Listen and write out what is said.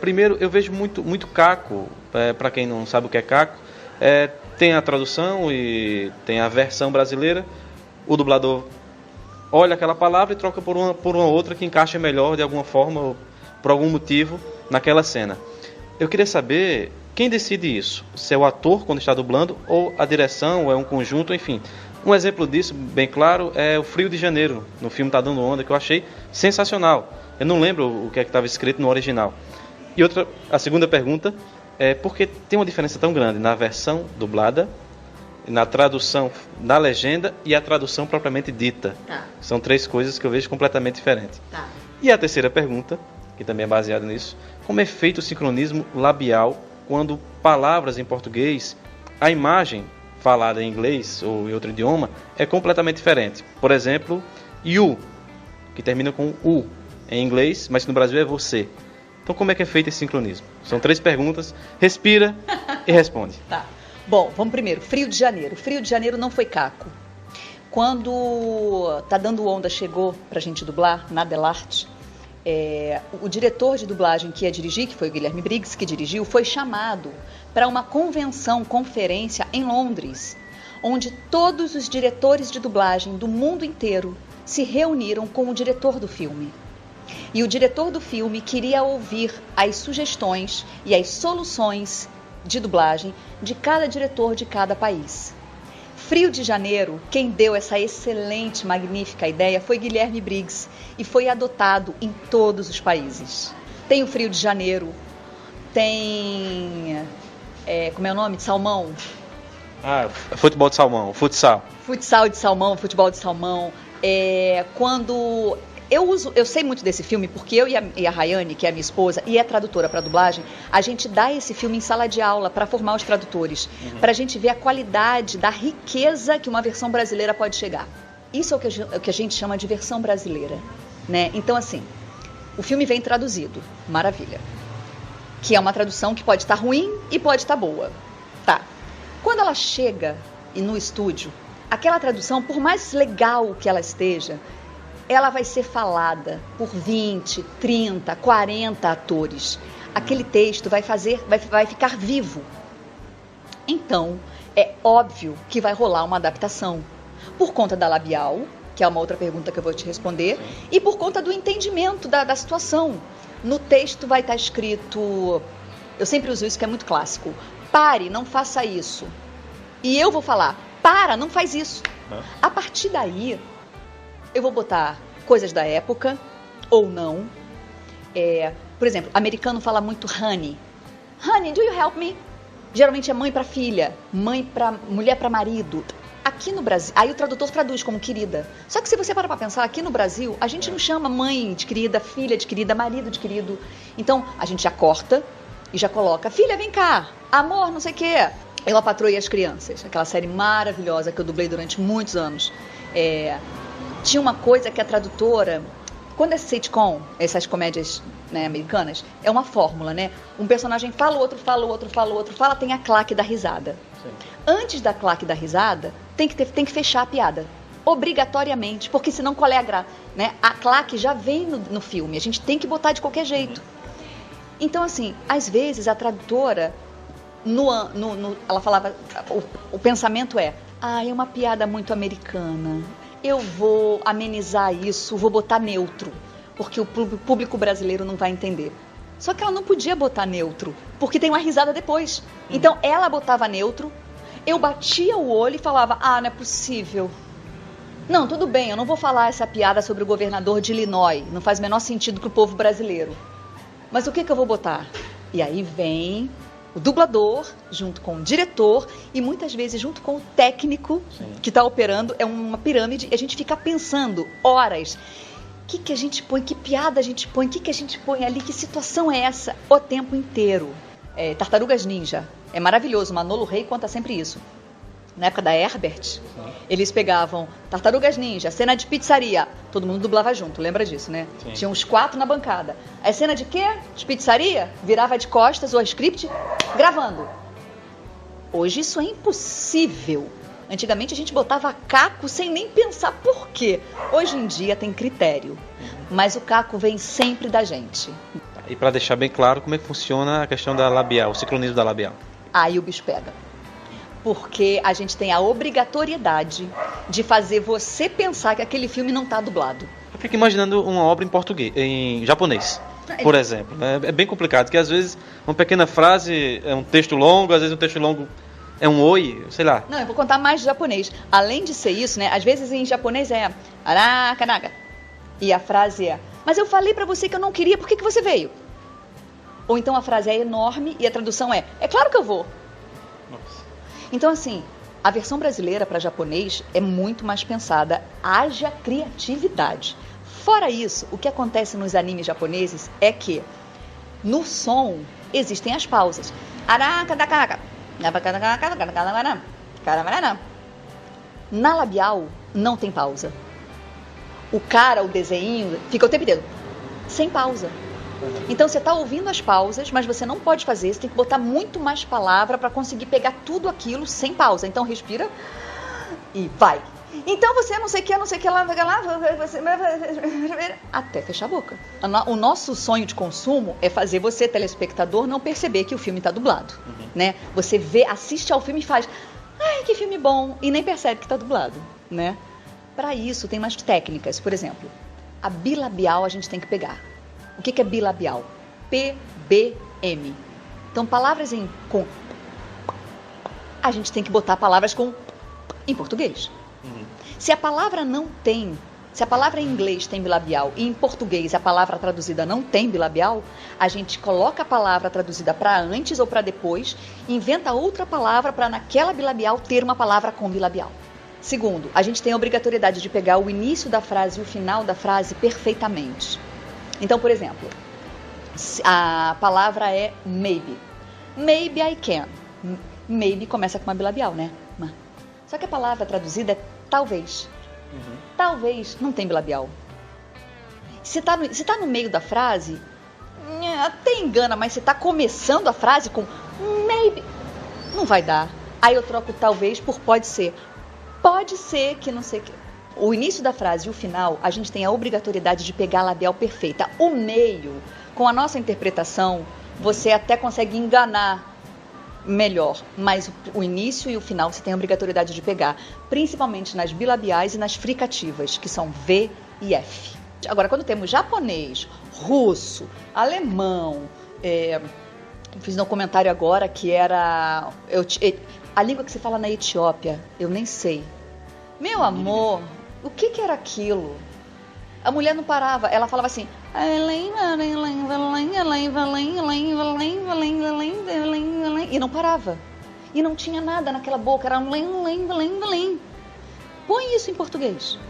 Primeiro, eu vejo muito caco, para quem não sabe o que é caco, tem a tradução e tem a versão brasileira, o dublador olha aquela palavra e troca por uma outra que encaixa melhor de alguma forma, ou por algum motivo, naquela cena. Eu queria saber quem decide isso, se é o ator quando está dublando, ou a direção, ou é um conjunto, enfim. Um exemplo disso, bem claro, é o Frio de Janeiro, no filme Tá Dando Onda, que eu achei sensacional. Eu não lembro o que estava escrito no original. E a segunda pergunta é porque tem uma diferença tão grande na versão dublada, na tradução, na legenda e a tradução propriamente dita. Tá. São 3 coisas que eu vejo completamente diferentes. Tá. E a terceira pergunta, que também é baseada nisso, como é feito o sincronismo labial quando palavras em português, a imagem falada em inglês ou em outro idioma é completamente diferente. Por exemplo, you, que termina com u em inglês, mas no Brasil é você. Então, como é que é feito esse sincronismo? São 3 perguntas, respira e responde. Tá. Bom, vamos primeiro. Frio de Janeiro. Frio de Janeiro não foi caco. Quando Tá Dando Onda chegou pra gente dublar, na Delarte, o diretor de dublagem que ia dirigir, que foi o Guilherme Briggs, que dirigiu, foi chamado para uma conferência em Londres, onde todos os diretores de dublagem do mundo inteiro se reuniram com o diretor do filme. E o diretor do filme queria ouvir as sugestões e as soluções de dublagem de cada diretor de cada país. Frio de Janeiro, quem deu essa excelente, magnífica ideia foi Guilherme Briggs e foi adotado em todos os países. Tem o Frio de Janeiro, tem... como é o nome? De salmão? Futebol de salmão, futsal. Futsal de salmão, futebol de salmão. Quando... Eu sei muito desse filme porque eu e a Rayane, que é a minha esposa e é tradutora para dublagem, a gente dá esse filme em sala de aula para formar os tradutores, para a gente ver a qualidade da riqueza que uma versão brasileira pode chegar. Isso é o que a gente chama de versão brasileira, né? Então, assim, o filme vem traduzido, maravilha. Que é uma tradução que pode estar ruim e pode estar boa. Tá. Quando ela chega no estúdio, aquela tradução, por mais legal que ela esteja, ela vai ser falada por 20, 30, 40 atores. Aquele texto vai ficar vivo. Então, é óbvio que vai rolar uma adaptação. Por conta da labial, que é uma outra pergunta que eu vou te responder, sim, e por conta do entendimento da situação. No texto vai estar escrito, eu sempre uso isso que é muito clássico, pare, não faça isso. E eu vou falar, para, não faz isso. A partir daí, eu vou botar coisas da época, ou não. Por exemplo, americano fala muito honey. Honey, do you help me? Geralmente é mãe para filha, mulher para marido. Aqui no Brasil, aí o tradutor traduz como querida. Só que se você parar para pensar, aqui no Brasil, a gente não chama mãe de querida, filha de querida, marido de querido. Então, a gente já corta e já coloca, filha, vem cá, amor, não sei o quê. Eu, a Patroa e as Crianças, aquela série maravilhosa que eu dublei durante muitos anos. Tinha uma coisa que a tradutora, quando é sitcom, essas comédias, né, americanas, é uma fórmula, né? Um personagem fala, o outro fala, o outro fala, o outro fala, tem a claque da risada. Sim. Antes da claque da risada, tem que fechar a piada. Obrigatoriamente, porque senão qual é a graça? Né? A claque já vem no filme, a gente tem que botar de qualquer jeito. Então, assim, às vezes a tradutora, ela falava, o pensamento é uma piada muito americana. Eu vou amenizar isso, vou botar neutro, porque o público brasileiro não vai entender. Só que ela não podia botar neutro, porque tem uma risada depois. Então, ela botava neutro, eu batia o olho e falava, não é possível. Não, tudo bem, eu não vou falar essa piada sobre o governador de Illinois, não faz o menor sentido para o povo brasileiro. Mas o que eu vou botar? E aí vem o dublador, junto com o diretor e muitas vezes junto com o técnico, sim, que está operando, é uma pirâmide, e a gente fica pensando horas, o que a gente põe, que piada a gente põe, o que a gente põe ali, que situação é essa, o tempo inteiro. Tartarugas Ninja, é maravilhoso, Manolo Rey conta sempre isso. Na época da Herbert, sim, eles pegavam Tartarugas Ninja, cena de pizzaria, todo mundo dublava junto, lembra disso, né? Sim. Tinha uns 4 na bancada. A cena de quê? De pizzaria? Virava de costas o script, gravando. Hoje isso é impossível. Antigamente a gente botava caco sem nem pensar por quê. Hoje em dia tem critério, mas o caco vem sempre da gente. E para deixar bem claro, como é que funciona a questão da labial, o sincronismo da labial? Aí o bicho pega. Porque a gente tem a obrigatoriedade de fazer você pensar que aquele filme não está dublado. Eu fico imaginando uma obra em português, em japonês, por exemplo. É bem complicado, porque às vezes uma pequena frase é um texto longo, às vezes um texto longo é um oi, sei lá. Não, eu vou contar mais de japonês. Além de ser isso, né? Às vezes em japonês é arakanaga. E a frase é, mas eu falei pra você que eu não queria, por que você veio? Ou então a frase é enorme e a tradução é claro que eu vou. Nossa. Então assim, a versão brasileira para japonês é muito mais pensada, haja criatividade. Fora isso, o que acontece nos animes japoneses é que no som existem as pausas. Na labial não tem pausa. O cara, o desenho, fica o tempo inteiro sem pausa. Então você está ouvindo as pausas, mas você não pode fazer, você tem que botar muito mais palavra para conseguir pegar tudo aquilo sem pausa. Então respira e vai. Então você não sei o que lá, até fechar a boca. O nosso sonho de consumo é fazer você, telespectador, não perceber que o filme está dublado. Né? Você vê, assiste ao filme e faz, ai, que filme bom, e nem percebe que está dublado. Né? Para isso tem mais técnicas. Por exemplo, a bilabial a gente tem que pegar. O que é bilabial? PBM. Então, palavras com... A gente tem que botar palavras com... em português. Se a palavra não tem... Se a palavra em inglês tem bilabial e em português a palavra traduzida não tem bilabial, a gente coloca a palavra traduzida para antes ou para depois, inventa outra palavra para naquela bilabial ter uma palavra com bilabial. Segundo, a gente tem a obrigatoriedade de pegar o início da frase e o final da frase perfeitamente. Então, por exemplo, a palavra é maybe. Maybe I can. Maybe começa com uma bilabial, né? Só que a palavra traduzida é talvez. Talvez não tem bilabial. Se tá no meio da frase, até engana, mas se tá começando a frase com maybe, não vai dar. Aí eu troco talvez por pode ser. Pode ser que não sei o que. O início da frase e o final, a gente tem a obrigatoriedade de pegar a labial perfeita. O meio, com a nossa interpretação, você até consegue enganar melhor, mas o início e o final você tem a obrigatoriedade de pegar, principalmente nas bilabiais e nas fricativas, que são V e F. Agora, quando temos japonês, russo, alemão, fiz um comentário agora que era a língua que se fala na Etiópia, eu nem sei. Meu amor, o que era aquilo? A mulher não parava, ela falava assim, e não parava. E não tinha nada naquela boca, era um põe isso em português.